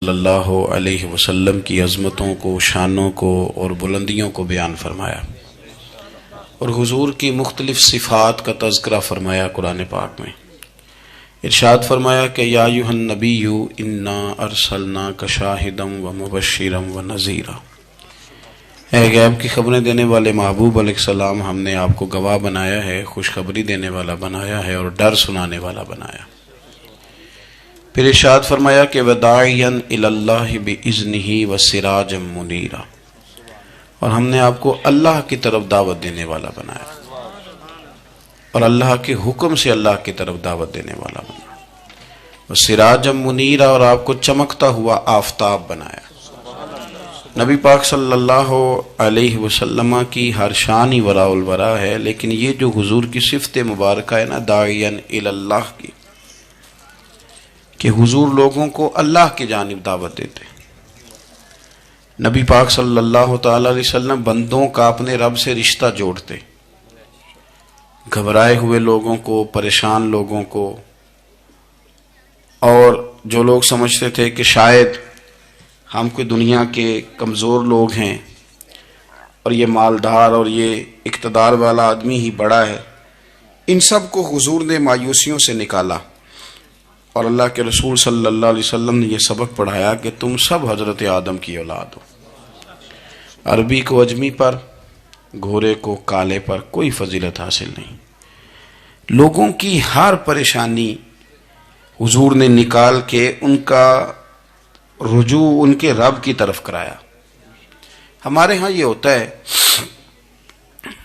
صلی اللہ علیہ وسلم کی عظمتوں کو، شانوں کو اور بلندیوں کو بیان فرمایا، اور حضور کی مختلف صفات کا تذکرہ فرمایا قرآن پاک میں۔ ارشاد فرمایا کہ یا ایھا النبی انا ارسلناک شاہدا ومبشرا ونذیرا، اے غیب کی خبریں دینے والے محبوب علیہ السلام، ہم نے آپ کو گواہ بنایا ہے، خوشخبری دینے والا بنایا ہے اور ڈر سنانے والا بنایا۔ پھر ارشاد فرمایا کہ وداعیا الی اللہ باذنہ وسراجا منیرا، اور ہم نے آپ کو اللہ کی طرف دعوت دینے والا بنایا اور اللہ کے حکم سے اللہ کی طرف دعوت دینے والا بنایا، وسراجا منیرا، اور آپ کو چمکتا ہوا آفتاب بنایا۔ نبی پاک صلی اللہ علیہ وسلم کی ہر شان ہی وراء الورا ہے، لیکن یہ جو حضور کی صفت مبارکہ ہے نا، داعیا الی اللہ کی، کہ حضور لوگوں کو اللہ کی جانب دعوت دیتے۔ نبی پاک صلی اللہ تعالی علیہ وسلم بندوں کا اپنے رب سے رشتہ جوڑتے، گھبرائے ہوئے لوگوں کو، پریشان لوگوں کو، اور جو لوگ سمجھتے تھے کہ شاید ہم کوئی دنیا کے کمزور لوگ ہیں اور یہ مالدار اور یہ اقتدار والا آدمی ہی بڑا ہے، ان سب کو حضور نے مایوسیوں سے نکالا، اور اللہ کے رسول صلی اللہ علیہ وسلم نے یہ سبق پڑھایا کہ تم سب حضرت آدم کی اولاد ہو۔ عربی کو اجمی پر، گھوڑے کو کالے پر کوئی فضیلت حاصل نہیں۔ لوگوں کی ہر پریشانی حضور نے نکال کے ان کا رجوع ان کے رب کی طرف کرایا۔ ہمارے ہاں یہ ہوتا ہے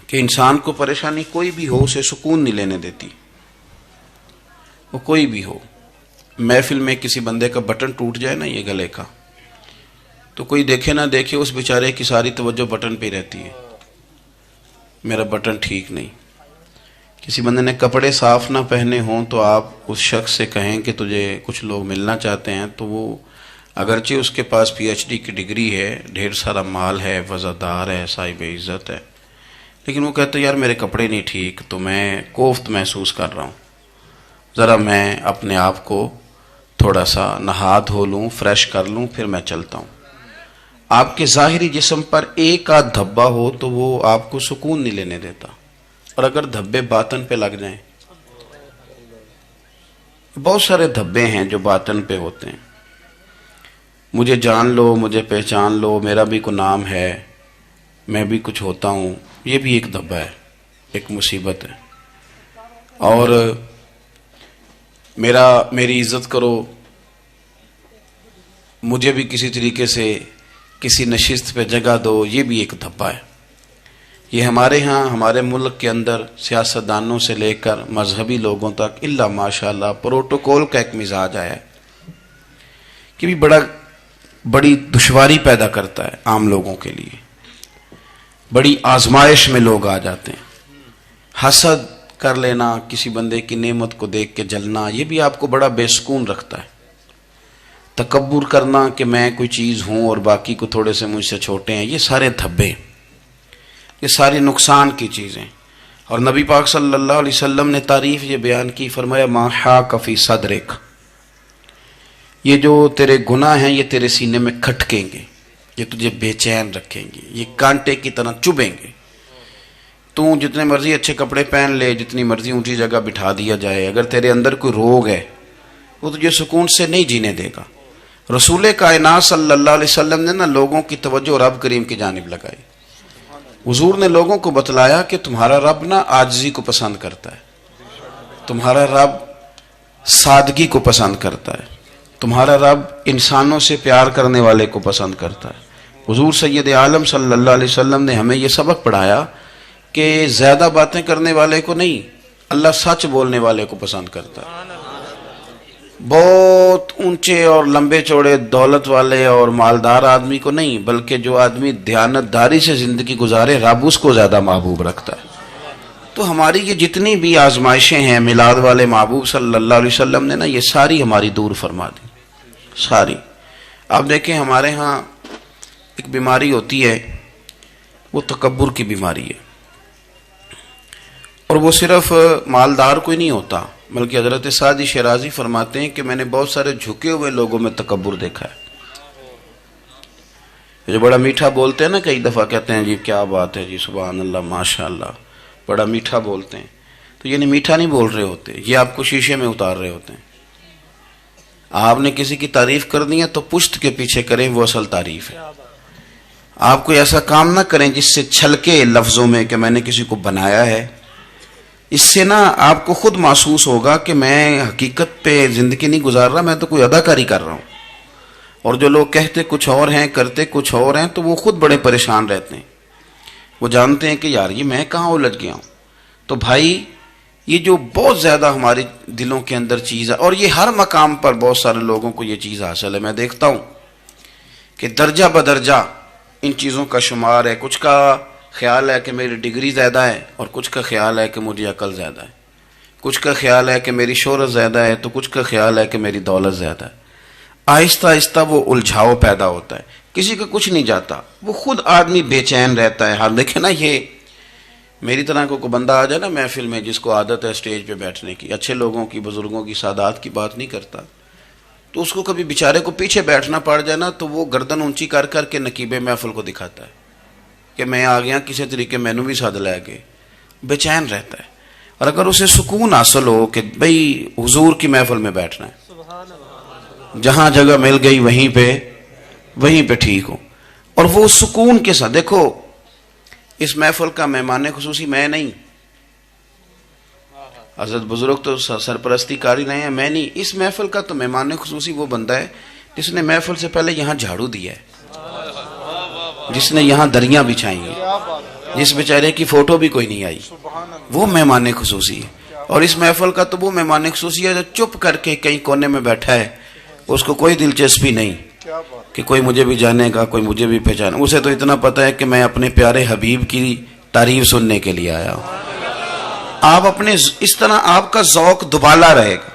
کہ انسان کو پریشانی کوئی بھی ہو اسے سکون نہیں لینے دیتی، وہ کوئی بھی ہو۔ محفل میں کسی بندے کا بٹن ٹوٹ جائے نا، یہ گلے کا، تو کوئی دیکھے نہ دیکھے اس بیچارے کی ساری توجہ بٹن پہ رہتی ہے، میرا بٹن ٹھیک نہیں۔ کسی بندے نے کپڑے صاف نہ پہنے ہوں تو آپ اس شخص سے کہیں کہ تجھے کچھ لوگ ملنا چاہتے ہیں، تو وہ اگرچہ اس کے پاس پی ایچ ڈی کی ڈگری ہے، ڈھیر سارا مال ہے، وزادار ہے، صاحب عزت ہے، لیکن وہ کہتے ہیں یار میرے کپڑے نہیں ٹھیک، تو میں کوفت محسوس کر رہا ہوں، ذرا میں اپنے آپ کو تھوڑا سا نہا دھو لوں، فریش کر لوں، پھر میں چلتا ہوں۔ آپ کے ظاہری جسم پر ایک آدھ دھبا ہو تو وہ آپ کو سکون نہیں لینے دیتا، اور اگر دھبے باطن پہ لگ جائیں، بہت سارے دھبے ہیں جو باطن پہ ہوتے ہیں، مجھے جان لو، مجھے پہچان لو، میرا بھی کوئی نام ہے، میں بھی کچھ ہوتا ہوں، یہ بھی ایک دھبا ہے، ایک مصیبت ہے۔ اور میری عزت کرو، مجھے بھی کسی طریقے سے کسی نشست پہ جگہ دو، یہ بھی ایک دھبا ہے۔ یہ ہمارے ہاں، ہمارے ملک کے اندر سیاستدانوں سے لے کر مذہبی لوگوں تک الا ماشاءاللہ پروٹوکول کا ایک مزاج آیا ہے کہ بھی بڑی دشواری پیدا کرتا ہے عام لوگوں کے لیے، بڑی آزمائش میں لوگ آ جاتے ہیں۔ حسد کر لینا، کسی بندے کی نعمت کو دیکھ کے جلنا، یہ بھی آپ کو بڑا بے سکون رکھتا ہے۔ تکبر کرنا کہ میں کوئی چیز ہوں اور باقی کو تھوڑے سے مجھ سے چھوٹے ہیں، یہ سارے دھبے، یہ ساری نقصان کی چیزیں۔ اور نبی پاک صلی اللہ علیہ وسلم نے تعریف یہ بیان کی، فرمایا ما حاک فی صدرک، یہ جو تیرے گناہ ہیں یہ تیرے سینے میں کھٹکیں گے، یہ تجھے بے چین رکھیں گے، یہ کانٹے کی طرح چبھیں گے۔ تو جتنے مرضی اچھے کپڑے پہن لے، جتنی مرضی اونچی جگہ بٹھا دیا جائے، اگر تیرے اندر کوئی روگ ہے وہ تجھے سکون سے نہیں جینے دے گا۔ رسول کائنات صلی اللہ علیہ وسلم نے نا لوگوں کی توجہ رب کریم کی جانب لگائی۔ حضور نے لوگوں کو بتلایا کہ تمہارا رب نا عاجزی کو پسند کرتا ہے، تمہارا رب سادگی کو پسند کرتا ہے، تمہارا رب انسانوں سے پیار کرنے والے کو پسند کرتا ہے۔ حضور سید عالم صلی اللہ علیہ وسلم نے ہمیں یہ سبق پڑھایا کہ زیادہ باتیں کرنے والے کو نہیں، اللہ سچ بولنے والے کو پسند کرتا ہے۔ بہت اونچے اور لمبے چوڑے دولت والے اور مالدار آدمی کو نہیں، بلکہ جو آدمی دیانتداری سے زندگی گزارے رب اس کو زیادہ محبوب رکھتا ہے۔ تو ہماری یہ جتنی بھی آزمائشیں ہیں، میلاد والے محبوب صلی اللہ علیہ وسلم نے نا یہ ساری ہماری دور فرما دی، ساری۔ آپ دیکھیں ہمارے ہاں ایک بیماری ہوتی ہے، وہ تکبر کی بیماری ہے، اور وہ صرف مالدار کوئی نہیں ہوتا، بلکہ حضرت سعدی شیرازی فرماتے ہیں کہ میں نے بہت سارے جھکے ہوئے لوگوں میں تکبر دیکھا ہے۔ جو بڑا میٹھا بولتے ہیں نا، کئی دفعہ کہتے ہیں جی کیا بات ہے جی، سبحان اللہ ماشاء اللہ، بڑا میٹھا بولتے ہیں، تو یعنی میٹھا نہیں بول رہے ہوتے، یہ آپ کو شیشے میں اتار رہے ہوتے ہیں۔ آپ نے کسی کی تعریف کرنی ہے تو پشت کے پیچھے کریں، وہ اصل تعریف ہے۔ آپ کوئی ایسا کام نہ کریں جس سے چھلکے لفظوں میں کہ میں نے کسی کو بنایا ہے، اس سے نا آپ کو خود محسوس ہوگا کہ میں حقیقت پہ زندگی نہیں گزار رہا، میں تو کوئی اداکاری کر رہا ہوں۔ اور جو لوگ کہتے کچھ اور ہیں کرتے کچھ اور ہیں، تو وہ خود بڑے پریشان رہتے ہیں، وہ جانتے ہیں کہ یار یہ میں کہاں الجھ گیا ہوں۔ تو بھائی یہ جو بہت زیادہ ہمارے دلوں کے اندر چیز ہے، اور یہ ہر مقام پر بہت سارے لوگوں کو یہ چیز حاصل ہے، میں دیکھتا ہوں کہ درجہ بدرجہ ان چیزوں کا شمار ہے۔ کچھ کا خیال ہے کہ میری ڈگری زیادہ ہے، اور کچھ کا خیال ہے کہ مجھے عقل زیادہ ہے، کچھ کا خیال ہے کہ میری شہرت زیادہ ہے، تو کچھ کا خیال ہے کہ میری دولت زیادہ ہے۔ آہستہ آہستہ وہ الجھاؤ پیدا ہوتا ہے، کسی کا کچھ نہیں جاتا، وہ خود آدمی بے چین رہتا ہے۔ ہاں دیکھیں نا، یہ میری طرح کو بندہ آ جائے نا محفل میں، جس کو عادت ہے اسٹیج پہ بیٹھنے کی، اچھے لوگوں کی، بزرگوں کی، سادات کی بات نہیں کرتا، تو اس کو کبھی بیچارے کو پیچھے بیٹھنا پڑ جائے نا، تو وہ گردن اونچی کر کر کے نقیب محفل کو دکھاتا ہے کہ میں آ گیا، کسی طریقے مینو بھی ساتھ لے کے، بے چین رہتا ہے۔ اور اگر اسے سکون حاصل ہو کہ بھئی حضور کی محفل میں بیٹھنا ہے، جہاں جگہ مل گئی وہیں پہ ٹھیک ہو، اور وہ سکون کے ساتھ، دیکھو اس محفل کا مہمان خصوصی میں نہیں، حضرت بزرگ تو سرپرستی کاری رہے ہیں، میں نہیں، اس محفل کا تو مہمان خصوصی وہ بندہ ہے جس نے محفل سے پہلے یہاں جھاڑو دیا ہے، جس نے یہاں دریاں بچھائی ہیں، جس بیچارے کی فوٹو بھی کوئی نہیں آئی، وہ مہمان خصوصی ہے۔ اور اس محفل کا تو وہ مہمان خصوصی ہے جو چپ کر کے کہیں کونے میں بیٹھا ہے، اس کو کوئی دلچسپی نہیں کہ کوئی مجھے بھی جانے گا، کوئی مجھے بھی پہچانے، اسے تو اتنا پتہ ہے کہ میں اپنے پیارے حبیب کی تعریف سننے کے لیے آیا ہوں۔ آپ اپنے اس طرح آپ کا ذوق دوبالا رہے گا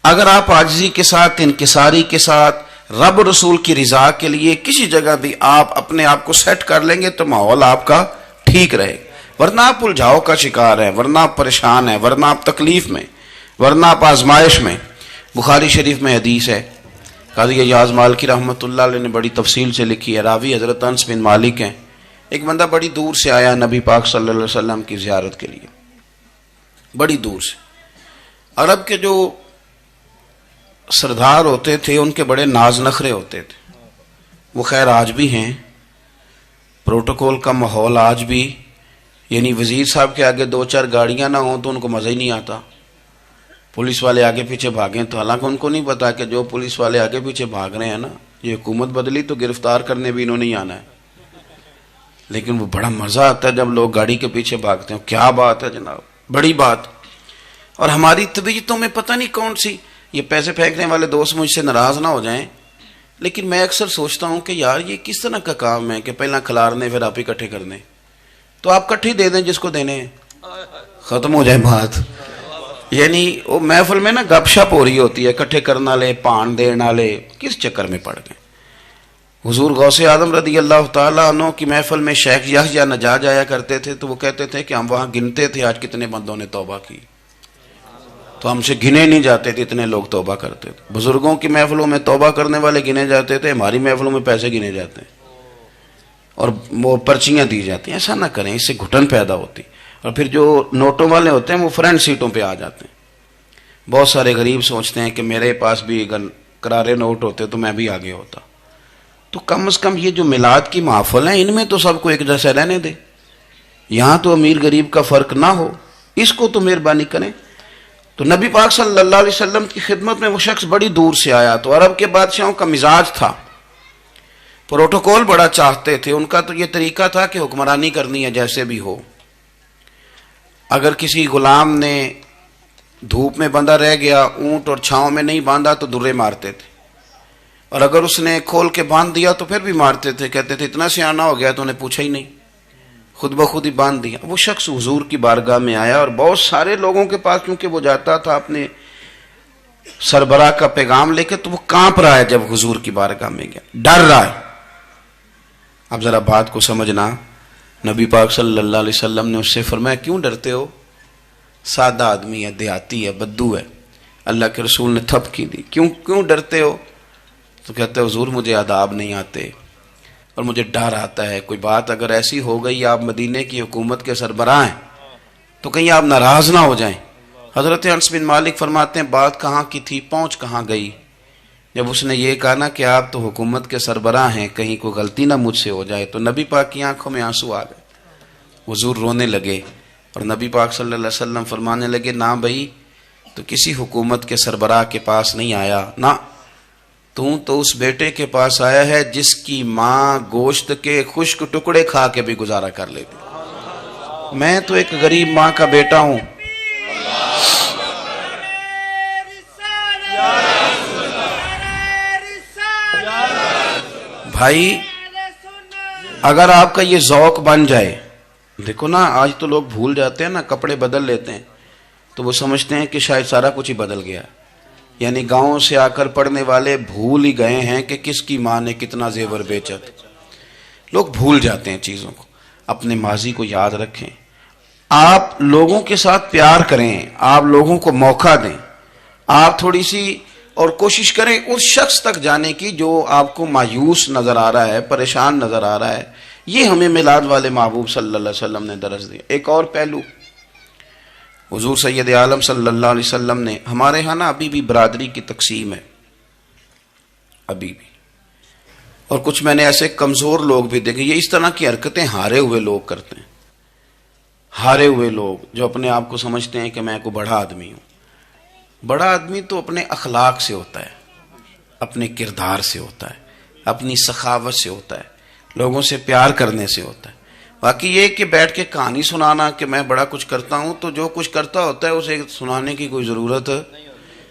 اگر آپ عاجزی کے ساتھ، انکساری کے ساتھ، رب رسول کی رضا کے لیے کسی جگہ بھی آپ اپنے آپ کو سیٹ کر لیں گے تو ماحول آپ کا ٹھیک رہے گا، ورنہ آپ الجھاؤ کا شکار ہیں، ورنہ آپ پریشان ہیں، ورنہ آپ تکلیف میں، ورنہ آپ آزمائش میں۔ بخاری شریف میں حدیث ہے، قاضی ایاز مالکی رحمۃ اللہ علیہ نے بڑی تفصیل سے لکھی ہے، راوی حضرت انس بن مالک ہیں۔ ایک بندہ بڑی دور سے آیا نبی پاک صلی اللہ علیہ وسلم کی زیارت کے لیے، بڑی دور سے۔ عرب کے جو سردار ہوتے تھے ان کے بڑے ناز نخرے ہوتے تھے، وہ خیر آج بھی ہیں، پروٹوکول کا ماحول آج بھی، یعنی وزیر صاحب کے آگے دو چار گاڑیاں نہ ہوں تو ان کو مزہ ہی نہیں آتا، پولیس والے آگے پیچھے بھاگیں تو، حالانکہ ان کو نہیں پتا کہ جو پولیس والے آگے پیچھے بھاگ رہے ہیں نا، یہ حکومت بدلی تو گرفتار کرنے بھی انہوں نے ہی آنا ہے، لیکن وہ بڑا مزہ آتا ہے جب لوگ گاڑی کے پیچھے بھاگتے ہیں، کیا بات ہے جناب، بڑی بات۔ اور ہماری طبیعتوں میں پتہ نہیں کون سی، یہ پیسے پھینکنے والے دوست مجھ سے ناراض نہ ہو جائیں، لیکن میں اکثر سوچتا ہوں کہ یار یہ کس طرح کا کام ہے کہ پہلا کھلارنے پھر آپ اکٹھے کرنے، تو آپ کٹھے دے دیں جس کو دینے ہیں، ختم ہو جائے بات۔ یعنی وہ محفل میں نا گپ شپ ہو رہی ہوتی ہے، اکٹھے کرنا لے، پان دینا لے، کس چکر میں پڑ گئے۔ حضور غوث اعظم رضی اللہ تعالیٰ عنہ کی محفل میں شیخ یحییٰ نجار آیا کرتے تھے، تو وہ کہتے تھے کہ ہم وہاں گنتے تھے آج کتنے بندوں نے توبہ کی، تو ہم سے گنے نہیں جاتے تھے، اتنے لوگ توبہ کرتے تھے۔ بزرگوں کی محفلوں میں توبہ کرنے والے گنے جاتے تھے، ہماری محفلوں میں پیسے گنے جاتے ہیں اور وہ پرچیاں دی جاتی ہیں۔ ایسا نہ کریں، اس سے گھٹن پیدا ہوتی، اور پھر جو نوٹوں والے ہوتے ہیں وہ فرنٹ سیٹوں پہ آ جاتے ہیں۔ بہت سارے غریب سوچتے ہیں کہ میرے پاس بھی اگر کرارے نوٹ ہوتے تو میں بھی آگے ہوتا۔ تو کم از کم یہ جو میلاد کی محافل ہیں ان میں تو سب کو ایک جیسا رہنے دے، یہاں تو امیر غریب کا فرق نہ ہو، اس کو تو مہربانی کریں۔ تو نبی پاک صلی اللہ علیہ وسلم کی خدمت میں وہ شخص بڑی دور سے آیا، تو عرب کے بادشاہوں کا مزاج تھا، پروٹوکول بڑا چاہتے تھے، ان کا تو یہ طریقہ تھا کہ حکمرانی کرنی ہے جیسے بھی ہو۔ اگر کسی غلام نے دھوپ میں بندھا رہ گیا، اونٹ اور چھاؤں میں نہیں باندھا تو درے مارتے تھے، اور اگر اس نے کھول کے باندھ دیا تو پھر بھی مارتے تھے، کہتے تھے اتنا سیانہ ہو گیا تو انہیں پوچھا ہی نہیں، خود بخود ہی باندھ دیا۔ وہ شخص حضور کی بارگاہ میں آیا اور بہت سارے لوگوں کے پاس کیونکہ وہ جاتا تھا اپنے سربراہ کا پیغام لے کے، تو وہ کانپ رہا ہے جب حضور کی بارگاہ میں گیا، ڈر رہا ہے۔ اب ذرا بات کو سمجھنا، نبی پاک صلی اللہ علیہ وسلم نے اس سے فرمایا کیوں ڈرتے ہو، سادہ آدمی ہے، دیہاتی ہے، بدو ہے۔ اللہ کے رسول نے تھپکی دی، کیوں ڈرتے ہو؟ تو کہتے حضور مجھے آداب نہیں آتے، اور مجھے ڈر آتا ہے کوئی بات اگر ایسی ہو گئی آپ مدینے کی حکومت کے سربراہ ہیں تو کہیں آپ ناراض نہ ہو جائیں۔ حضرت انس بن مالک فرماتے ہیں بات کہاں کی تھی، پہنچ کہاں گئی؟ جب اس نے یہ کہا نا کہ آپ تو حکومت کے سربراہ ہیں، کہیں کوئی غلطی نہ مجھ سے ہو جائے، تو نبی پاک کی آنکھوں میں آنسو آ گئے، حضور رونے لگے، اور نبی پاک صلی اللہ علیہ وسلم فرمانے لگے نہ بھائی تو کسی حکومت کے سربراہ کے پاس نہیں آیا، نہ تو اس بیٹے کے پاس آیا ہے جس کی ماں گوشت کے خشک ٹکڑے کھا کے بھی گزارا کر لیتی۔ میں تو ایک غریب ماں کا بیٹا ہوں۔ بھائی اگر آپ کا یہ ذوق بن جائے، دیکھو نا آج تو لوگ بھول جاتے ہیں نا، کپڑے بدل لیتے ہیں تو وہ سمجھتے ہیں کہ شاید سارا کچھ ہی بدل گیا، یعنی گاؤں سے آ کر پڑھنے والے بھول ہی گئے ہیں کہ کس کی ماں نے کتنا زیور بیچا تھا۔ لوگ بھول جاتے ہیں چیزوں کو، اپنے ماضی کو یاد رکھیں، آپ لوگوں کے ساتھ پیار کریں، آپ لوگوں کو موقع دیں، آپ تھوڑی سی اور کوشش کریں اس شخص تک جانے کی جو آپ کو مایوس نظر آ رہا ہے، پریشان نظر آ رہا ہے۔ یہ ہمیں میلاد والے محبوب صلی اللہ علیہ وسلم نے درس دیا۔ ایک اور پہلو، حضور سید عالم صلی اللہ علیہ وسلم نے، ہمارے ہاں نا ابھی بھی برادری کی تقسیم ہے، ابھی بھی، اور کچھ میں نے ایسے کمزور لوگ بھی دیکھے، یہ اس طرح کی حرکتیں ہارے ہوئے لوگ کرتے ہیں، ہارے ہوئے لوگ جو اپنے آپ کو سمجھتے ہیں کہ میں کوئی بڑا آدمی ہوں۔ بڑا آدمی تو اپنے اخلاق سے ہوتا ہے، اپنے کردار سے ہوتا ہے، اپنی سخاوت سے ہوتا ہے، لوگوں سے پیار کرنے سے ہوتا ہے۔ باقی یہ کہ بیٹھ کے کہانی سنانا کہ میں بڑا کچھ کرتا ہوں، تو جو کچھ کرتا ہوتا ہے اسے سنانے کی کوئی ضرورت ہے۔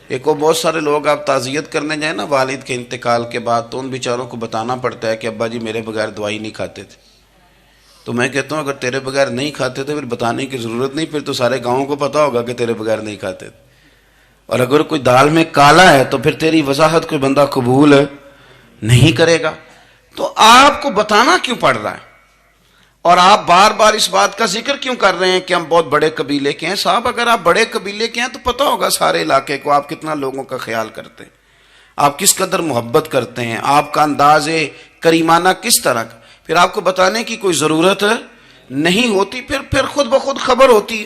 ایک اور بہت سارے لوگ آپ تعزیت کرنے جائیں نا والد کے انتقال کے بعد، تو ان بیچاروں کو بتانا پڑتا ہے کہ ابا جی میرے بغیر دوائی نہیں کھاتے تھے۔ تو میں کہتا ہوں اگر تیرے بغیر نہیں کھاتے تھے پھر بتانے کی ضرورت نہیں، پھر تو سارے گاؤں کو پتا ہوگا کہ تیرے بغیر نہیں کھاتے تھے۔ اور اگر کوئی دال میں کالا ہے تو پھر تیری وضاحت کوئی بندہ قبول نہیں کرے گا۔ تو آپ کو بتانا کیوں پڑ رہا ہے، اور آپ بار بار اس بات کا ذکر کیوں کر رہے ہیں کہ ہم بہت بڑے قبیلے کے ہیں؟ صاحب اگر آپ بڑے قبیلے کے ہیں تو پتہ ہوگا سارے علاقے کو آپ کتنا لوگوں کا خیال کرتے ہیں، آپ کس قدر محبت کرتے ہیں، آپ کا انداز کریمانہ کس طرح کا، پھر آپ کو بتانے کی کوئی ضرورت نہیں ہوتی، پھر خود بخود خبر ہوتی۔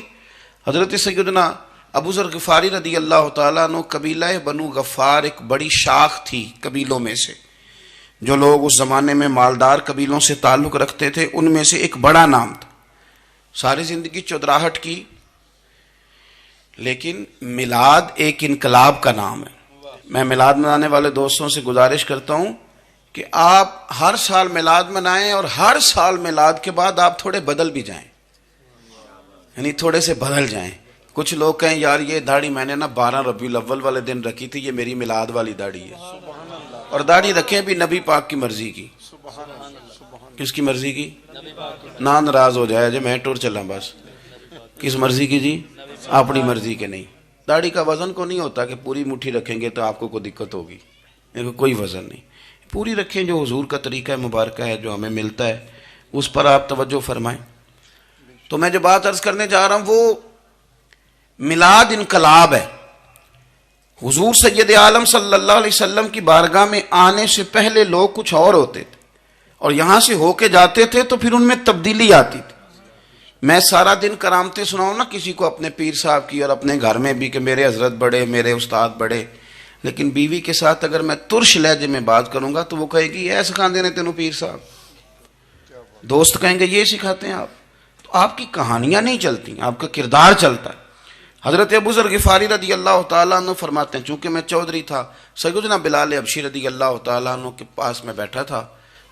حضرت سیدنا ابو ذر غفاری رضی اللہ تعالیٰ عنہ، قبیلہ بنو غفار ایک بڑی شاخ تھی قبیلوں میں سے، جو لوگ اس زمانے میں مالدار قبیلوں سے تعلق رکھتے تھے ان میں سے ایک بڑا نام تھا۔ ساری زندگی چودراہٹ کی، لیکن میلاد ایک انقلاب کا نام ہے۔ میں میلاد منانے والے دوستوں سے گزارش کرتا ہوں کہ آپ ہر سال میلاد منائیں، اور ہر سال میلاد کے بعد آپ تھوڑے بدل بھی جائیں، یعنی تھوڑے سے بدل جائیں۔ کچھ لوگ کہیں یار یہ داڑھی میں نے نا 12 ربیع الاول والے دن رکھی تھی، یہ میری میلاد والی داڑھی ہے، اور داڑھی رکھیں بھی نبی پاک کی مرضی کی۔ کس کی مرضی کی؟ نہ ناراض ہو جائے جی میں ٹور چلا، بس کس مرضی کی جی؟ اپنی مرضی کے نہیں۔ داڑھی کا وزن کو نہیں ہوتا کہ پوری مٹھی رکھیں گے تو آپ کو کوئی دقت ہوگی، کوئی وزن نہیں، پوری رکھیں، جو حضور کا طریقہ مبارکہ ہے جو ہمیں ملتا ہے اس پر آپ توجہ فرمائیں۔ تو میں جو بات عرض کرنے جا رہا ہوں وہ میلاد انقلاب ہے۔ حضور سید عالم صلی اللہ علیہ وسلم کی بارگاہ میں آنے سے پہلے لوگ کچھ اور ہوتے تھے، اور یہاں سے ہو کے جاتے تھے تو پھر ان میں تبدیلی آتی تھی۔ میں سارا دن کرامتیں سناؤں نا کسی کو اپنے پیر صاحب کی، اور اپنے گھر میں بھی کہ میرے حضرت بڑے، میرے استاد بڑے، لیکن بیوی کے ساتھ اگر میں ترش لہجے میں بات کروں گا تو وہ کہے گی اے سکھاندے نے تینوں پیر صاحب، دوست کہیں گے یہ سکھاتے ہیں آپ، تو آپ کی کہانیاں نہیں چلتی، آپ کا کردار چلتا ہے۔ حضرت ابو ذر غفاری رضی اللہ تعالیٰ عنہ فرماتے ہیں چونکہ میں چودھری تھا، سیدنا بلال حبشی رضی اللہ تعالیٰ عنہ کے پاس میں بیٹھا تھا،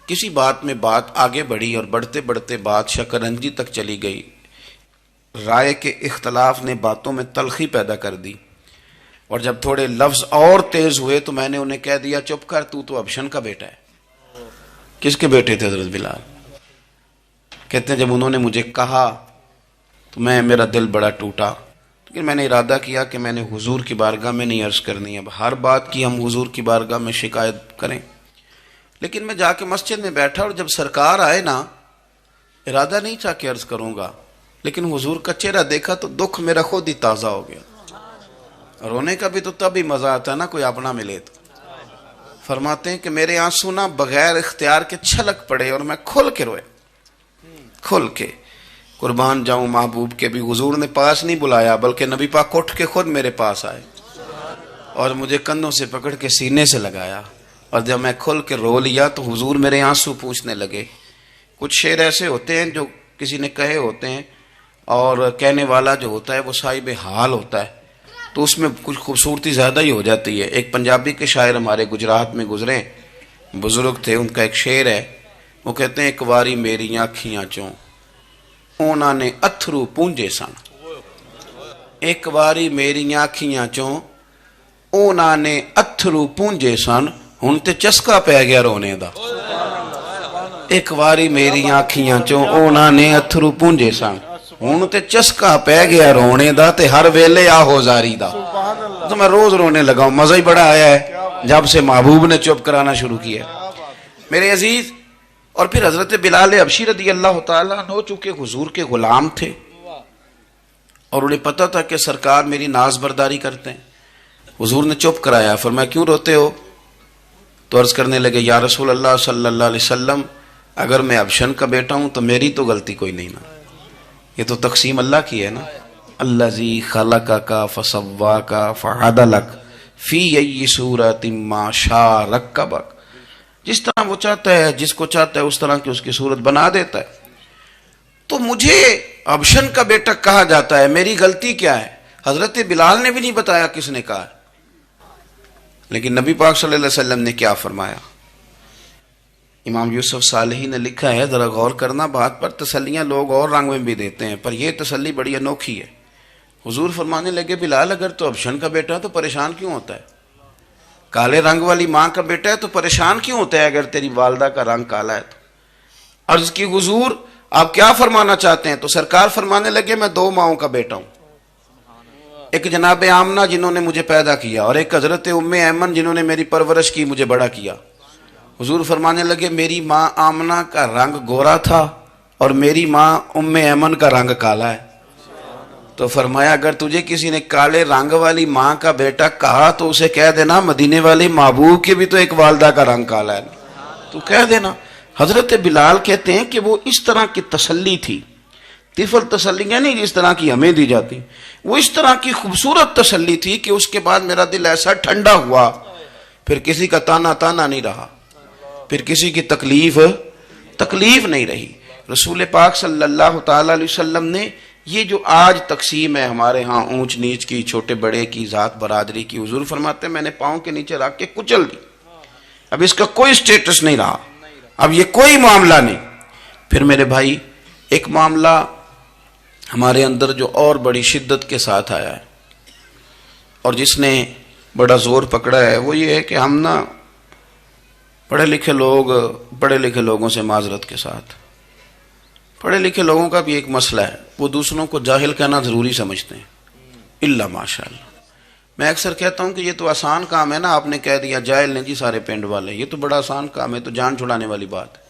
کسی بات میں بات آگے بڑھی اور بڑھتے بڑھتے بات شکرنجی تک چلی گئی، رائے کے اختلاف نے باتوں میں تلخی پیدا کر دی، اور جب تھوڑے لفظ اور تیز ہوئے تو میں نے انہیں کہہ دیا چپ کر، تو ابشن کا بیٹا ہے۔ کس کے بیٹے تھے حضرت بلال؟ کہتے ہیں جب انہوں نے مجھے کہا تو میرا دل بڑا ٹوٹا، لیکن میں نے ارادہ کیا کہ میں نے حضور کی بارگاہ میں نہیں عرض کرنی، اب ہر بات کی ہم حضور کی بارگاہ میں شکایت کریں۔ لیکن میں جا کے مسجد میں بیٹھا، اور جب سرکار آئے نا، ارادہ نہیں تھا کہ عرض کروں گا، لیکن حضور کا چہرہ دیکھا تو دکھ میرا خود ہی تازہ ہو گیا۔ رونے کا بھی تو تب ہی مزہ آتا ہے نا کوئی اپنا ملے تو، فرماتے ہیں کہ میرے آنسو نہ بغیر اختیار کے چھلک پڑے اور میں کھل کے روئے، کھل کے۔ قربان جاؤں محبوب کے بھی حضور نے پاس نہیں بلایا، بلکہ نبی پاک اٹھ کے خود میرے پاس آئے اور مجھے کندھوں سے پکڑ کے سینے سے لگایا، اور جب میں کھل کے رو لیا تو حضور میرے آنسو پوچھنے لگے۔ کچھ شعر ایسے ہوتے ہیں جو کسی نے کہے ہوتے ہیں، اور کہنے والا جو ہوتا ہے وہ صاحب حال ہوتا ہے، تو اس میں کچھ خوبصورتی زیادہ ہی ہو جاتی ہے۔ ایک پنجابی کے شاعر ہمارے گجرات میں گزرے، بزرگ تھے، ان کا ایک شعر ہے، وہ کہتے ہیں ایک واری میری آنکھیاں چوں اونا نے اتھرو پونجے سن، ایک واری میری آنکھیاں چوں اونا نے اتھرو پونجے سن، ہن تے چسکا پہ گیا رونے دا۔ ایک واری میری آنکھیاں چوں اونا نے اتھرو پونجے سن، ہن تے چسکا پہ گیا رونے دا، تے ہر ویلے آہو زاری دا۔ تو میں روز رونے لگا ہوں، مزہ ہی بڑا آیا ہے جب سے محبوب نے چپ کرانا شروع کیا میرے عزیز۔ اور پھر حضرت بلال حبشی رضی اللہ تعالیٰ عنہ چونکہ حضور کے غلام تھے اور انہیں پتہ تھا کہ سرکار میری ناز برداری کرتے ہیں، حضور نے چپ کرایا، فرمایا کیوں روتے ہو؟ تو عرض کرنے لگے یا رسول اللہ صلی اللہ علیہ وسلم، اگر میں حبشن کا بیٹا ہوں تو میری تو غلطی کوئی نہیں نا، یہ تو تقسیم اللہ کی ہے نا۔ الذی خلقک فسواک فعدلک فی ای صورت ما شاء رکبک، جس طرح وہ چاہتا ہے، جس کو چاہتا ہے اس طرح کی اس کی صورت بنا دیتا ہے۔ تو مجھے حبشن کا بیٹا کہا جاتا ہے، میری غلطی کیا ہے؟ حضرت بلال نے بھی نہیں بتایا کس نے کہا ہے، لیکن نبی پاک صلی اللہ علیہ وسلم نے کیا فرمایا؟ امام یوسف صالحی نے لکھا ہے، ذرا غور کرنا بات پر، تسلیاں لوگ اور رنگ میں بھی دیتے ہیں، پر یہ تسلی بڑی انوکھی ہے۔ حضور فرمانے لگے بلال اگر تو حبشن کا بیٹا تو پریشان کیوں ہوتا ہے؟ کالے رنگ والی ماں کا بیٹا ہے تو پریشان کیوں ہوتا ہے اگر تیری والدہ کا رنگ کالا ہے تو؟ عرض کی حضور آپ کیا فرمانا چاہتے ہیں؟ تو سرکار فرمانے لگے میں دو ماؤں کا بیٹا ہوں، ایک جناب آمنہ جنہوں نے مجھے پیدا کیا، اور ایک حضرت ام ایمن جنہوں نے میری پرورش کی، مجھے بڑا کیا۔ حضور فرمانے لگے میری ماں آمنہ کا رنگ گورا تھا اور میری ماں ام ایمن کا رنگ کالا ہے۔ تو فرمایا اگر تجھے کسی نے کالے رنگ والی ماں کا بیٹا کہا تو اسے کہہ دینا مدینے والے محبوب کی بھی تو ایک والدہ کا رنگ کالا ہے، تو کہہ دینا۔ حضرت بلال کہتے ہیں کہ وہ اس طرح کی تسلی تھی، طفل تسلیاں نہیں جس طرح کی ہمیں دی جاتی، وہ اس طرح کی خوبصورت تسلی تھی کہ اس کے بعد میرا دل ایسا ٹھنڈا ہوا، پھر کسی کا تانا نہیں رہا، پھر کسی کی تکلیف نہیں رہی۔ رسول پاک صلی اللہ تعالی علیہ وسلم نے یہ جو آج تقسیم ہے ہمارے ہاں اونچ نیچ کی، چھوٹے بڑے کی، ذات برادری کی، حضور فرماتے ہیں میں نے پاؤں کے نیچے رکھ کے کچل دی، اب اس کا کوئی سٹیٹس نہیں رہا، اب یہ کوئی معاملہ نہیں۔ پھر میرے بھائی ایک معاملہ ہمارے اندر جو اور بڑی شدت کے ساتھ آیا ہے اور جس نے بڑا زور پکڑا ہے، وہ یہ ہے کہ ہم نا پڑھے لکھے لوگوں سے معذرت کے ساتھ، پڑھے لکھے لوگوں کا بھی ایک مسئلہ ہے، وہ دوسروں کو جاہل کہنا ضروری سمجھتے ہیں، الا ماشاء اللہ۔ میں اکثر کہتا ہوں کہ یہ تو آسان کام ہے نا، آپ نے کہہ دیا جاہل نے جی سارے پنڈ والے، یہ تو بڑا آسان کام ہے، تو جان چھڑانے والی بات ہے۔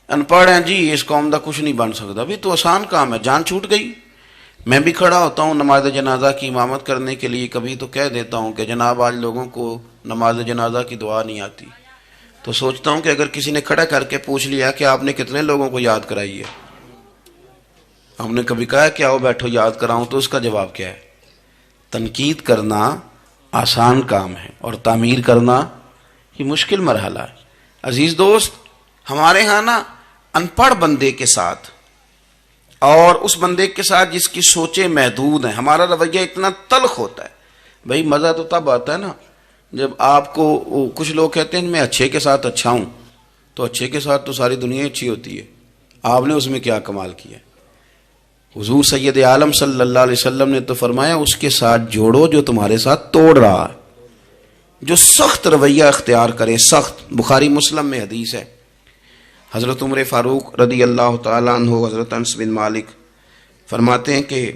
ان پڑھ ہیں جی اس قوم دا کچھ نہیں بن سکتا، بھی تو آسان کام ہے، جان چھوٹ گئی۔ میں بھی کھڑا ہوتا ہوں نماز جنازہ کی امامت کرنے کے لیے، کبھی تو کہہ دیتا ہوں کہ جناب آج لوگوں کو نماز جنازہ کی دعا نہیں آتی، تو سوچتا ہوں کہ اگر کسی نے کھڑا کر کے پوچھ لیا کہ آپ نے کتنے لوگوں کو یاد کرائی ہے، ہم نے کبھی کہا کہ آؤ بیٹھو یاد کراؤں، تو اس کا جواب کیا ہے؟ تنقید کرنا آسان کام ہے اور تعمیر کرنا یہ مشکل مرحلہ ہے۔ عزیز دوست، ہمارے ہاں نا ان پڑھ بندے کے ساتھ اور اس بندے کے ساتھ جس کی سوچیں محدود ہیں، ہمارا رویہ اتنا تلخ ہوتا ہے۔ بھائی مزہ تو تب آتا ہے نا جب آپ کو، کچھ لوگ کہتے ہیں میں اچھے کے ساتھ اچھا ہوں، تو اچھے کے ساتھ تو ساری دنیا اچھی ہوتی ہے، آپ نے اس میں کیا کمال کیا؟ حضور سید عالم صلی اللہ علیہ وسلم نے تو فرمایا اس کے ساتھ جوڑو جو تمہارے ساتھ توڑ رہا ہے، جو سخت رویہ اختیار کرے، سخت۔ بخاری مسلم میں حدیث ہے، حضرت عمر فاروق رضی اللہ تعالیٰ عنہ، حضرت انس بن مالک فرماتے ہیں کہ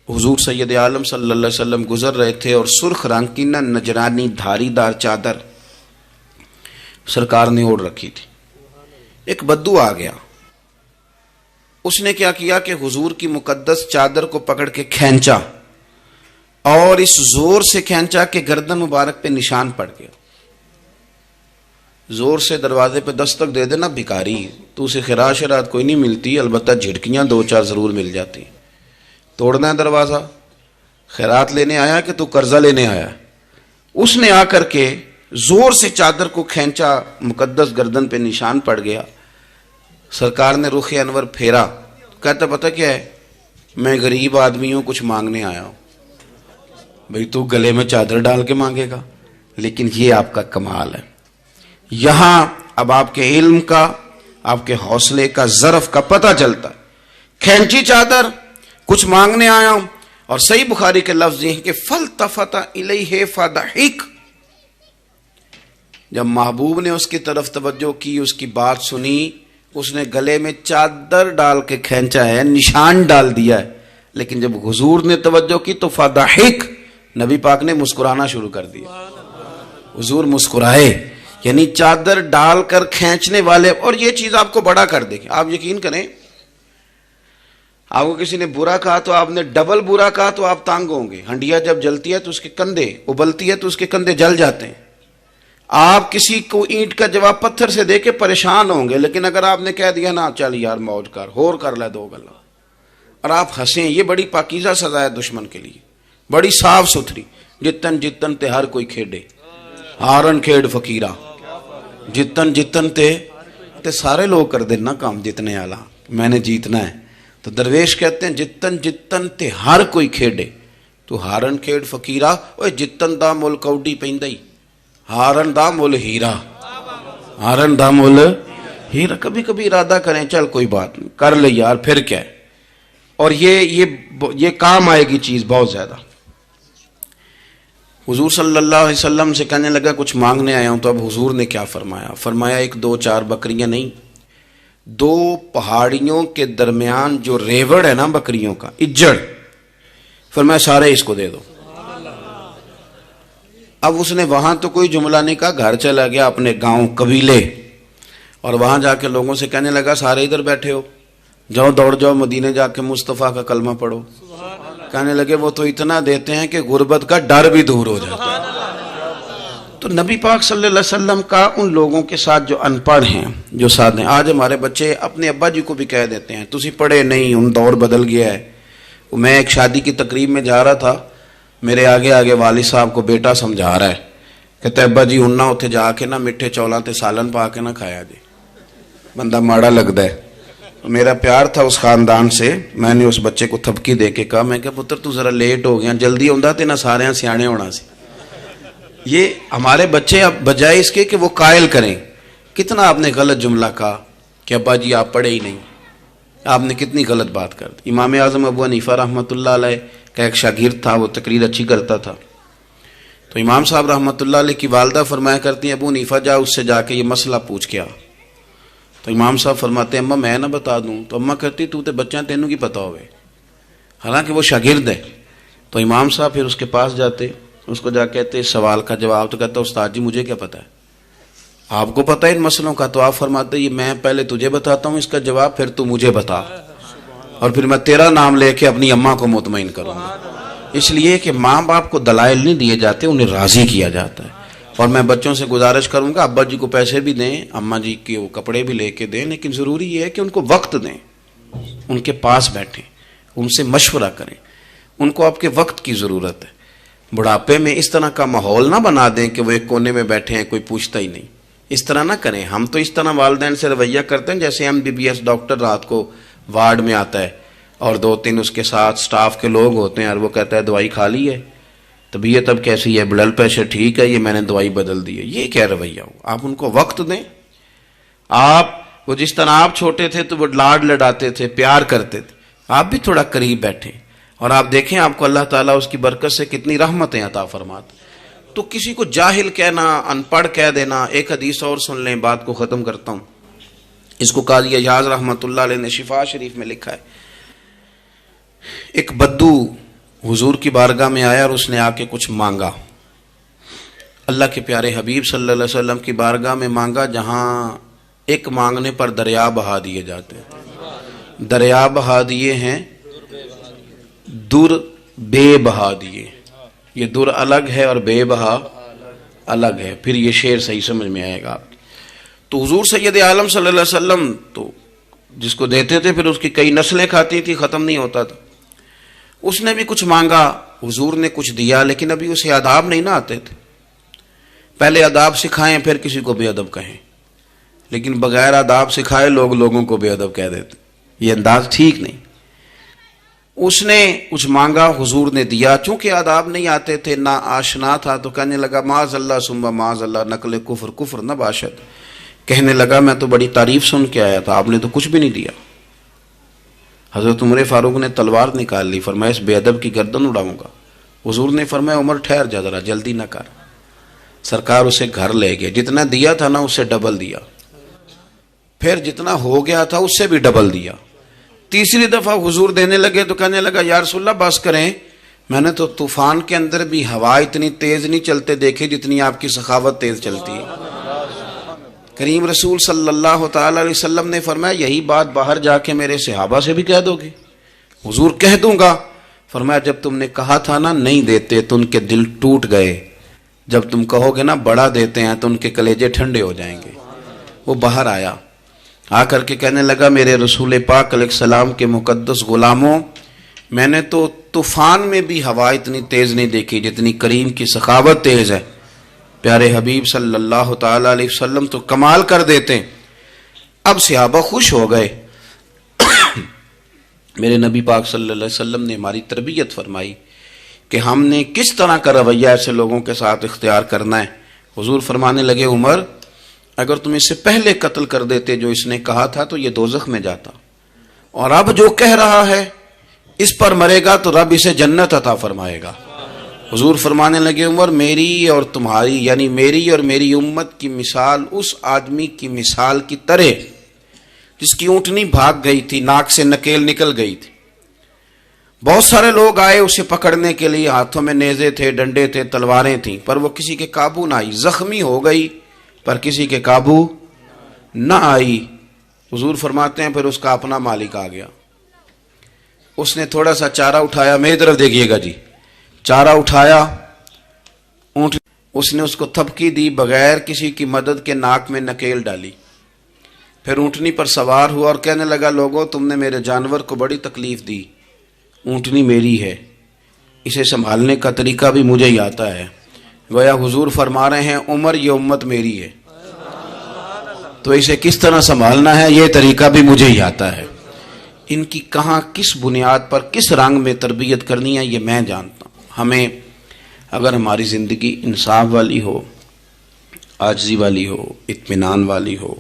حضور سید عالم صلی اللہ علیہ وسلم گزر رہے تھے اور سرخ رنگ کی نہ نجرانی دھاری دار چادر سرکار نے اوڑھ رکھی تھی۔ ایک بدو آ گیا، اس نے کیا کیا کہ حضور کی مقدس چادر کو پکڑ کے کھینچا اور اس زور سے کھینچا کہ گردن مبارک پہ نشان پڑ گیا۔ زور سے دروازے پہ دستک دے دینا بھکاری تو اسے خراش رات کوئی نہیں ملتی، البتہ جھٹکیاں 2-4 ضرور مل جاتی. توڑنا ہے دروازہ، خیرات لینے آیا کہ تو قرضہ لینے آیا؟ اس نے آ کر کے زور سے چادر کو کھینچا، مقدس گردن پہ نشان پڑ گیا. سرکار نے رخ انور پھیرا، کہتا پتہ کیا ہے، میں غریب آدمی ہوں، کچھ مانگنے آیا ہوں. بھئی تو گلے میں چادر ڈال کے مانگے گا؟ لیکن یہ آپ کا کمال ہے. یہاں اب آپ کے علم کا، آپ کے حوصلے کا، ظرف کا پتہ چلتا. کھینچی چادر، کچھ مانگنے آیا ہوں. اور صحیح بخاری کے لفظ یہ ہیں کہ فَالْتَفَتَ إِلَيْهِ فَضَحِكَ. جب محبوب نے اس کی طرف توجہ کی، اس کی بات سنی، اس نے گلے میں چادر ڈال کے کھینچا ہے، نشان ڈال دیا ہے. لیکن جب حضور نے توجہ کی تو فَضَحِكَ، نبی پاک نے مسکرانا شروع کر دیا. حضور مسکرائے، یعنی چادر ڈال کر کھینچنے والے. اور یہ چیز آپ کو بڑا کر دے گی. آپ یقین کریں، آپ کو کسی نے برا کہا تو آپ نے ڈبل برا کہا تو آپ تانگ ہوں گے. ہنڈیا جب جلتی ہے تو اس کے کندھے، ابلتی ہے تو اس کے کندھے جل جاتے ہیں. آپ کسی کو اینٹ کا جواب پتھر سے دے کے پریشان ہوں گے، لیکن اگر آپ نے کہہ دیا نا چل یار موج کر، ہور کر لے 2 گلا، اور آپ ہنسیں، یہ بڑی پاکیزہ سزا ہے دشمن کے لیے، بڑی صاف ستھری. جتن جتن تے ہر کوئی کھیڈے، ہارن کھیڈ فقیرہ. جتن جتن تے سارے لوگ کر دینا کام جتنے والا، میں نے جیتنا ہے. تو درویش کہتے ہیں جتن جتن تے ہر کوئی کھیڈے، تو ہارن کھیڈ فقیرہ. اوے جتن دا مل کوڈی پیندا ہی، ہارن دا مل ہیرا، ہارن دا مل ہیرا. کبھی کبھی ارادہ کریں چل کوئی بات نہیں کر لے یار، پھر کیا ہے. اور یہ کام آئے گی چیز بہت زیادہ. حضور صلی اللہ علیہ وسلم سے کہنے لگا کچھ مانگنے آیا ہوں. تو اب حضور نے کیا فرمایا؟ فرمایا 1-2-4 بکریاں نہیں، 2 پہاڑیوں کے درمیان جو ریوڑ ہے نا بکریوں کا، اجڑ، فرمایا سارے اس کو دے دو. اب اس نے وہاں تو کوئی جملہ نہیں کہا، گھر چلا گیا اپنے گاؤں قبیلے، اور وہاں جا کے لوگوں سے کہنے لگا سارے ادھر بیٹھے ہو، جاؤ دوڑ جاؤ مدینے جا کے مصطفیٰ کا کلمہ پڑھو. کہنے لگے وہ تو اتنا دیتے ہیں کہ غربت کا ڈر بھی دور ہو جاتا ہے. تو نبی پاک صلی اللہ علیہ وسلم کا ان لوگوں کے ساتھ جو ان پڑھ ہیں، جو ساتھ ہیں. آج ہمارے بچے اپنے ابا جی کو بھی کہہ دیتے ہیں تسی پڑھے نہیں، ان دور بدل گیا ہے. میں ایک شادی کی تقریب میں جا رہا تھا، میرے آگے آگے والد صاحب کو بیٹا سمجھا رہا ہے، کہتے ابا جی ہن نہ اتنے جا کے نہ میٹھے چولاں تے سالن پا کے نہ کھایا جی، بندہ ماڑا لگتا ہے. میرا پیار تھا اس خاندان سے. میں نے اس بچے کو تھپکی دے کے کہا، میں کہ پتر تو ذرا لیٹ ہو گیا، جلدی ہوندا تے نہ سارے سیانے ہونا سی. یہ ہمارے بچے اب بجائے اس کے کہ وہ قائل کریں، کتنا آپ نے غلط جملہ کہا کہ ابا جی آپ پڑھے ہی نہیں. آپ نے کتنی غلط بات کر دی. امام اعظم ابو حنیفہ رحمۃ اللہ علیہ کا ایک شاگرد تھا، وہ تقریر اچھی کرتا تھا. تو امام صاحب رحمۃ اللہ علیہ کی والدہ فرمایا کرتی ہیں ابو حنیفہ جا اس سے جا کے یہ مسئلہ پوچھ کے آ. تو امام صاحب فرماتے ہیں اماں میں نہ بتا دوں. تو اماں کہتی تو تے بچہ تینوں کی پتہ ہوئے، حالانکہ وہ شاگرد ہے. تو امام صاحب پھر اس کے پاس جاتے، اس کو جا کہتے اس سوال کا جواب. تو کہتا استاد جی مجھے کیا پتہ ہے، آپ کو پتہ ہے ان مسئلوں کا. تو آپ فرماتے یہ میں پہلے تجھے بتاتا ہوں اس کا جواب، پھر تو مجھے بتا، اور پھر میں تیرا نام لے کے اپنی اماں کو مطمئن کروں گا. اس لیے کہ ماں باپ کو دلائل نہیں دیے جاتے، انہیں راضی کیا جاتا ہے. اور میں بچوں سے گزارش کروں گا ابا جی کو پیسے بھی دیں، اماں جی کے وہ کپڑے بھی لے کے دیں، لیکن ضروری یہ ہے کہ ان کو وقت دیں، ان کے پاس بیٹھیں، ان سے مشورہ کریں. ان کو آپ کے وقت کی ضرورت ہے. بڑھاپے میں اس طرح کا ماحول نہ بنا دیں کہ وہ ایک کونے میں بیٹھے ہیں، کوئی پوچھتا ہی نہیں. اس طرح نہ کریں. ہم تو اس طرح والدین سے رویہ کرتے ہیں جیسے MBBS ڈاکٹر رات کو وارڈ میں آتا ہے اور 2-3 اس کے ساتھ سٹاف کے لوگ ہوتے ہیں، اور وہ کہتا ہے دوائی کھا لی ہے، طبیعت اب کیسی ہے، بلڈ پریشر ٹھیک ہے، یہ میں نے دوائی بدل دی ہے. یہ کیا رویہ ہو؟ آپ ان کو وقت دیں. وہ جس طرح آپ چھوٹے تھے تو وہ لاڈ لڈاتے تھے، پیار کرتے تھے، آپ بھی تھوڑا قریب بیٹھیں اور آپ دیکھیں آپ کو اللہ تعالیٰ اس کی برکت سے کتنی رحمتیں عطا فرماتے. تو کسی کو جاہل کہنا، ان پڑھ کہہ دینا. ایک حدیث اور سن لیں، بات کو ختم کرتا ہوں. اس کو قاضی ایاز رحمۃ اللہ علیہ نے شفا شریف میں لکھا ہے. ایک بدو حضور کی بارگاہ میں آیا اور اس نے آ کے کچھ مانگا. اللہ کے پیارے حبیب صلی اللہ علیہ وسلم کی بارگاہ میں مانگا جہاں ایک مانگنے پر دریا بہا دیے جاتے ہیں. دریا بہا دیے ہیں، در بے بہا دیے. یہ در الگ ہے اور بے بہا الگ ہے. پھر یہ شعر صحیح سمجھ میں آئے گا آپ. تو حضور سید عالم صلی اللہ علیہ وسلم تو جس کو دیتے تھے پھر اس کی کئی نسلیں کھاتی تھی، ختم نہیں ہوتا تھا. اس نے بھی کچھ مانگا، حضور نے کچھ دیا، لیکن ابھی اسے آداب نہیں نہ آتے تھے. پہلے آداب سکھائیں پھر کسی کو بے ادب کہیں، لیکن بغیر آداب سکھائے لوگ لوگوں کو بے ادب کہہ دیتے. یہ انداز ٹھیک نہیں. اس نے کچھ مانگا، حضور نے دیا. چونکہ آداب نہیں آتے تھے، نہ آشنا تھا، تو کہنے لگا معاذ اللہ ثم معاذ اللہ، نقل کفر کفر نہ باشد. کہنے لگا میں تو بڑی تعریف سن کے آیا تھا، آپ نے تو کچھ بھی نہیں دیا. حضرت عمر فاروق نے تلوار نکال لی، فرمایا اس بے ادب کی گردن اڑاؤں گا. حضور نے فرمایا عمر ٹھہر جا ذرا، جلدی نہ کر. سرکار اسے گھر لے گئے. جتنا دیا تھا نا اس سے ڈبل دیا، پھر جتنا ہو گیا تھا اس سے بھی ڈبل دیا. تیسری دفعہ حضور دینے لگے تو کہنے لگا یا رسول اللہ بس کریں، میں نے تو طوفان کے اندر بھی ہوا اتنی تیز نہیں چلتے دیکھے جتنی آپ کی سخاوت تیز چلتی ہے. کریم رسول صلی اللہ تعالی علیہ وسلم نے فرمایا یہی بات باہر جا کے میرے صحابہ سے بھی کہہ دو گے؟ حضور کہہ دوں گا. فرمایا جب تم نے کہا تھا نا نہیں دیتے تو ان کے دل ٹوٹ گئے، جب تم کہو گے نا بڑا دیتے ہیں تو ان کے کلیجے ٹھنڈے ہو جائیں گے. وہ باہر آیا، آ کر کے کہنے لگا میرے رسول پاک علیہ السلام کے مقدس غلاموں، میں نے تو طوفان میں بھی ہوا اتنی تیز نہیں دیکھی جتنی کریم کی سخاوت تیز ہے. پیارے حبیب صلی اللہ تعالی علیہ وسلم تو کمال کر دیتے. اب صحابہ خوش ہو گئے. میرے نبی پاک صلی اللہ علیہ وسلم نے ہماری تربیت فرمائی کہ ہم نے کس طرح کا رویہ ایسے لوگوں کے ساتھ اختیار کرنا ہے. حضور فرمانے لگے عمر اگر تم اس سے پہلے قتل کر دیتے جو اس نے کہا تھا تو یہ دوزخ میں جاتا، اور اب جو کہہ رہا ہے اس پر مرے گا تو رب اسے جنت عطا فرمائے گا. حضور فرمانے لگے عمر میری اور تمہاری یعنی میری اور میری امت کی مثال اس آدمی کی مثال کی طرح جس کی اونٹنی بھاگ گئی تھی، ناک سے نکیل نکل گئی تھی. بہت سارے لوگ آئے اسے پکڑنے کے لیے، ہاتھوں میں نیزے تھے، ڈنڈے تھے، تلواریں تھیں، پر وہ کسی کے قابو نہ آئی. زخمی ہو گئی پر کسی کے قابو نہ آئی. حضور فرماتے ہیں پھر اس کا اپنا مالک آ گیا. اس نے تھوڑا سا چارہ اٹھایا، میری طرف دیکھیے گا جی، چارہ اٹھایا، اونٹ اس نے اس کو تھپکی دی، بغیر کسی کی مدد کے ناک میں نکیل ڈالی. پھر اونٹنی پر سوار ہوا اور کہنے لگا لوگوں تم نے میرے جانور کو بڑی تکلیف دی، اونٹنی میری ہے، اسے سنبھالنے کا طریقہ بھی مجھے ہی آتا ہے. گویا حضور فرما رہے ہیں عمر یہ امت میری ہے تو اسے کس طرح سنبھالنا ہے یہ طریقہ بھی مجھے ہی آتا ہے. ان کی کہاں کس بنیاد پر کس رنگ میں تربیت کرنی ہے یہ میں جانتا ہوں. ہمیں اگر ہماری زندگی انصاف والی ہو، عاجزی والی ہو، اطمینان والی ہو،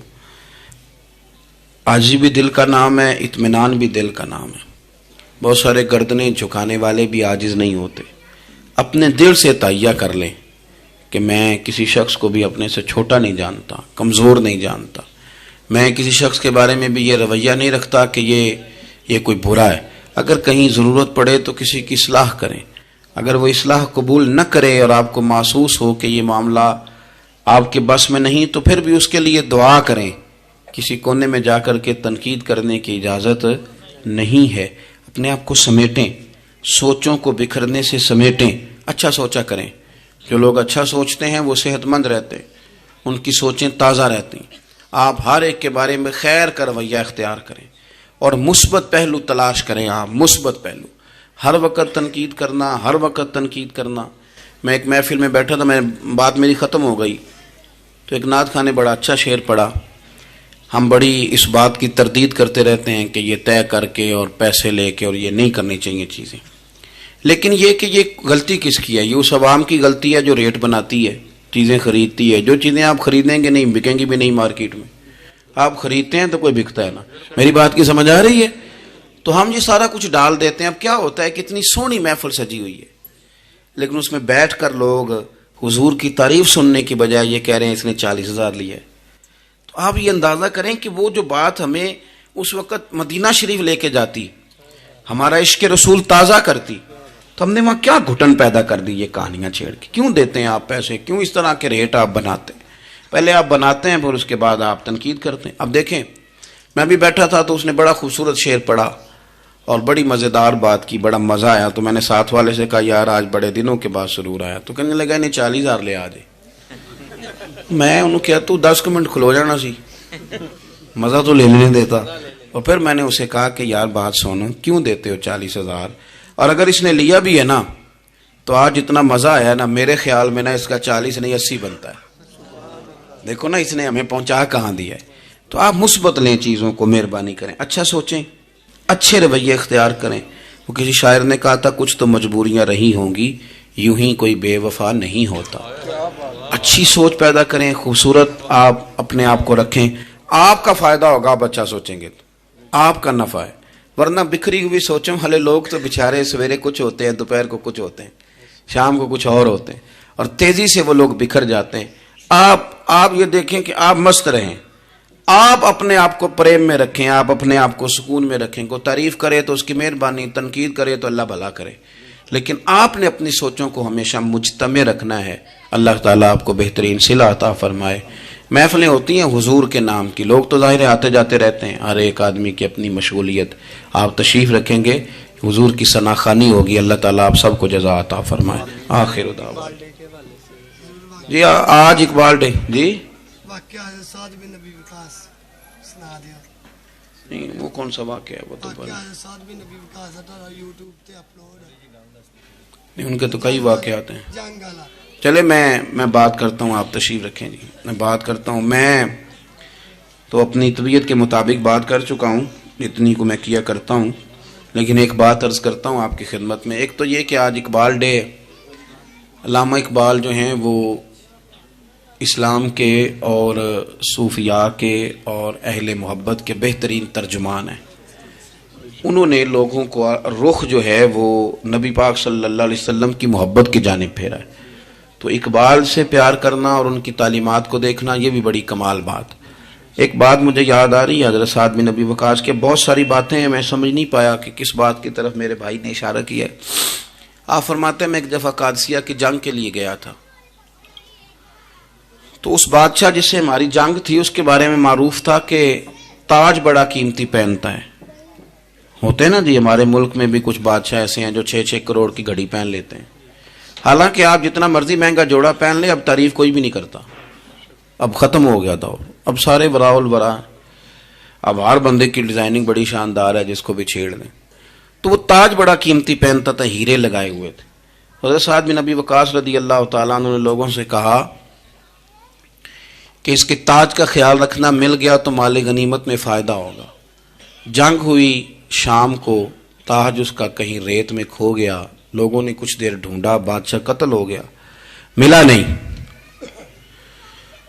عاجزی بھی دل کا نام ہے، اطمینان بھی دل کا نام ہے. بہت سارے گردنیں جھکانے والے بھی عاجز نہیں ہوتے. اپنے دل سے تہیہ کر لیں کہ میں کسی شخص کو بھی اپنے سے چھوٹا نہیں جانتا، کمزور نہیں جانتا. میں کسی شخص کے بارے میں بھی یہ رویہ نہیں رکھتا کہ یہ کوئی برا ہے. اگر کہیں ضرورت پڑے تو کسی کی اصلاح کریں. اگر وہ اصلاح قبول نہ کرے اور آپ کو محسوس ہو کہ یہ معاملہ آپ کے بس میں نہیں تو پھر بھی اس کے لیے دعا کریں. کسی کونے میں جا کر کے تنقید کرنے کی اجازت نہیں ہے. اپنے آپ کو سمیٹیں، سوچوں کو بکھرنے سے سمیٹیں، اچھا سوچا کریں. جو لوگ اچھا سوچتے ہیں وہ صحت مند رہتے ہیں، ان کی سوچیں تازہ رہتی ہیں. آپ ہر ایک کے بارے میں خیر کا رویہ اختیار کریں اور مثبت پہلو تلاش کریں. آپ مثبت پہلو، ہر وقت تنقید کرنا. میں ایک محفل میں بیٹھا تھا، بات میری ختم ہو گئی تو ایک نعت خواں نے بڑا اچھا شعر پڑھا. ہم بڑی اس بات کی تردید کرتے رہتے ہیں کہ یہ طے کر کے اور پیسے لے کے اور یہ نہیں کرنی چاہیے چیزیں، لیکن یہ کہ یہ غلطی کس کی ہے؟ یہ اس عوام کی غلطی ہے جو ریٹ بناتی ہے، چیزیں خریدتی ہے. جو چیزیں آپ خریدیں گے نہیں بکیں گی بھی نہیں مارکیٹ میں. آپ خریدتے ہیں تو کوئی بکتا ہے نا. میری بات کی سمجھ آ رہی ہے؟ تو ہم یہ سارا کچھ ڈال دیتے ہیں. اب کیا ہوتا ہے کہ اتنی سونی محفل سجی ہوئی ہے لیکن اس میں بیٹھ کر لوگ حضور کی تعریف سننے کی بجائے یہ کہہ رہے ہیں اس نے 40,000 لیا ہے. تو آپ یہ اندازہ کریں کہ وہ جو بات ہمیں اس وقت مدینہ شریف لے کے جاتی، ہمارا عشق رسول تازہ کرتی، تو ہم نے وہاں کیا گھٹن پیدا کر دی یہ کہانیاں چھیڑ کے. کیوں دیتے ہیں آپ پیسے؟ کیوں اس طرح کے ریٹ آپ بناتے ہیں؟ پہلے آپ بناتے ہیں پھر اس کے بعد آپ تنقید کرتے ہیں. اب دیکھیں میں بھی بیٹھا تھا تو اس نے بڑا خوبصورت شعر پڑھا اور بڑی مزیدار بات کی، بڑا مزہ آیا. تو میں نے ساتھ والے سے کہا یار آج بڑے دنوں کے بعد سرور آیا. تو کہنے لگا انہیں 40,000 لے آ جائے. میں انہوں کیا تو 10 منٹ کھلو جانا سی، مزہ تو لینے نہیں دیتا. اور پھر میں نے اسے کہا کہ یار بات سنو، کیوں دیتے ہو 40,000؟ اور اگر اس نے لیا بھی ہے نا تو آج اتنا مزہ آیا نا، میرے خیال میں نا اس کا 40 نہیں 80 بنتا ہے. دیکھو نا اس نے ہمیں پہنچا کہاں دیا ہے. تو آپ مثبت لیں چیزوں کو، مہربانی کریں، اچھا سوچیں، اچھے رویے اختیار کریں. وہ کسی شاعر نے کہا تھا کچھ تو مجبوریاں رہی ہوں گی، یوں ہی کوئی بے وفا نہیں ہوتا. اچھی سوچ پیدا کریں، خوبصورت آپ اپنے آپ کو رکھیں. آپ کا فائدہ ہوگا، آپ اچھا سوچیں گے تو آپ کا نفع ہے. ورنہ بکھری ہوئی سوچوں ہلے لوگ تو بیچارے سویرے کچھ ہوتے ہیں، دوپہر کو کچھ ہوتے ہیں، شام کو کچھ اور ہوتے ہیں، اور تیزی سے وہ لوگ بکھر جاتے ہیں. آپ یہ دیکھیں کہ آپ مست رہیں، آپ اپنے آپ کو پریم میں رکھیں، آپ اپنے آپ کو سکون میں رکھیں. کو تعریف کرے تو اس کی مہربانی، تنقید کرے تو اللہ بھلا کرے، لیکن آپ نے اپنی سوچوں کو ہمیشہ مجتمع رکھنا ہے. اللہ تعالیٰ آپ کو بہترین صلہ عطا فرمائے. محفلیں ہوتی ہیں حضور کے نام کی، لوگ تو ظاہر آتے جاتے رہتے ہیں، ہر ایک آدمی کی اپنی مشغولیت. آپ تشریف رکھیں گے، حضور کی ثنا خوانی ہوگی. اللہ تعالیٰ آپ سب کو جزا عطا فرمائے. آخر دعوانا جی آج اقبال ڈے جی نہیں، وہ کون سا واقعہ ہے؟ وہ تو نہیں، ان کے تو کئی واقعات ہیں. چلے میں بات کرتا ہوں، آپ تشریف رکھیں جی. میں بات کرتا ہوں. میں تو اپنی طبیعت کے مطابق بات کر چکا ہوں، اتنی کو میں کیا کرتا ہوں، لیکن ایک بات عرض کرتا ہوں آپ کی خدمت میں. ایک تو یہ کہ آج اقبال ڈے. علامہ اقبال جو ہیں وہ اسلام کے اور صوفیاء کے اور اہل محبت کے بہترین ترجمان ہیں. انہوں نے لوگوں کو رخ جو ہے وہ نبی پاک صلی اللہ علیہ وسلم کی محبت کی جانب پھیرا ہے. تو اقبال سے پیار کرنا اور ان کی تعلیمات کو دیکھنا یہ بھی بڑی کمال بات. ایک بات مجھے یاد آ رہی ہے حضرت سعد بن ابی وقاص کے. بہت ساری باتیں ہیں، میں سمجھ نہیں پایا کہ کس بات کی طرف میرے بھائی نے اشارہ کیا ہے. آپ فرماتے ہیں میں ایک دفعہ قادسیہ کی جنگ کے لیے گیا تھا، تو اس بادشاہ جس سے ہماری جنگ تھی اس کے بارے میں معروف تھا کہ تاج بڑا قیمتی پہنتا ہے. ہوتے ہیں نا جی، ہمارے ملک میں بھی کچھ بادشاہ ایسے ہیں جو 6-6 کروڑ کی گھڑی پہن لیتے ہیں. حالانکہ آپ جتنا مرضی مہنگا جوڑا پہن لیں، اب تعریف کوئی بھی نہیں کرتا. اب ختم ہو گیا دور، اب سارے براء البراء. اب ہر بندے کی ڈیزائننگ بڑی شاندار ہے، جس کو بھی چھیڑ دیں. تو وہ تاج بڑا قیمتی پہنتا تھا، ہیرے لگائے ہوئے تھے. حضرت سعد بن ابی وقاص رضی اللہ تعالیٰ عنہ نے لوگوں سے کہا کہ اس کے تاج کا خیال رکھنا، مل گیا تو مال غنیمت میں فائدہ ہوگا. جنگ ہوئی شام کو، تاج اس کا کہیں ریت میں کھو گیا. لوگوں نے کچھ دیر ڈھونڈا، بادشاہ قتل ہو گیا، ملا نہیں.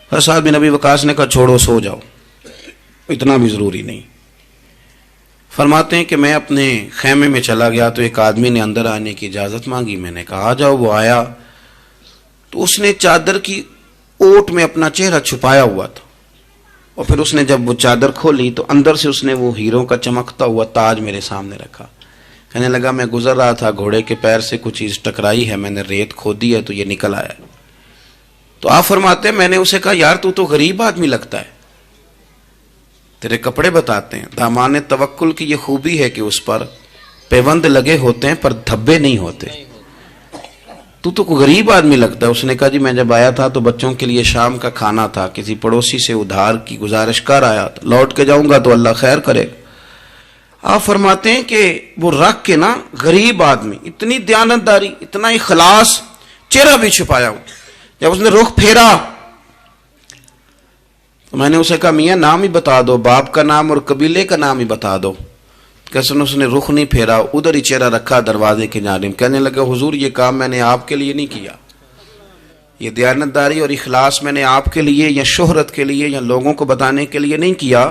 حضرت سعد بن ابی وقاص نے کہا چھوڑو، سو جاؤ، اتنا بھی ضروری نہیں. فرماتے ہیں کہ میں اپنے خیمے میں چلا گیا تو ایک آدمی نے اندر آنے کی اجازت مانگی. میں نے کہا آ جاؤ. وہ آیا تو اس نے چادر کی اوٹ میں اپنا چہرہ چھپایا ہوا تھا، اور پھر اس نے جب وہ چادر کھولی تو اندر سے اس نے وہ ہیروں کا چمکتا ہوا تاج میرے سامنے رکھا. کہنے لگا میں گزر رہا تھا، گھوڑے کے پیر سے کچھ چیز ٹکرائی ہے، میں نے ریت کھودی ہے تو یہ نکل آیا. تو آپ فرماتے ہیں میں نے اسے کہا یار تو غریب آدمی لگتا ہے، تیرے کپڑے بتاتے ہیں. دامان توکل کی یہ خوبی ہے کہ اس پر پیوند لگے ہوتے ہیں پر دھبے نہیں ہوتے. تو غریب آدمی لگتا ہے. اس نے کہا جی میں جب آیا تھا تو بچوں کے لیے شام کا کھانا تھا، کسی پڑوسی سے ادھار کی گزارش کر آیا تھا، لوٹ کے جاؤں گا تو اللہ خیر کرے. آپ فرماتے ہیں کہ وہ رکھ کے نا غریب آدمی، اتنی دیانتداری، اتنا اخلاص، چہرہ بھی چھپایا ہوا. جب اس نے رخ پھیرا تو میں نے اسے کہا میاں نام ہی بتا دو، باپ کا نام اور قبیلے کا نام ہی بتا دو. کیسے اس نے رخ نہیں پھیرا، ادھر ہی چہرہ رکھا دروازے کے جانب. کہنے لگا حضور یہ کام میں نے آپ کے لیے نہیں کیا، یہ دیانتداری اور اخلاص میں نے آپ کے لیے یا شہرت کے لیے یا لوگوں کو بتانے کے لیے نہیں کیا.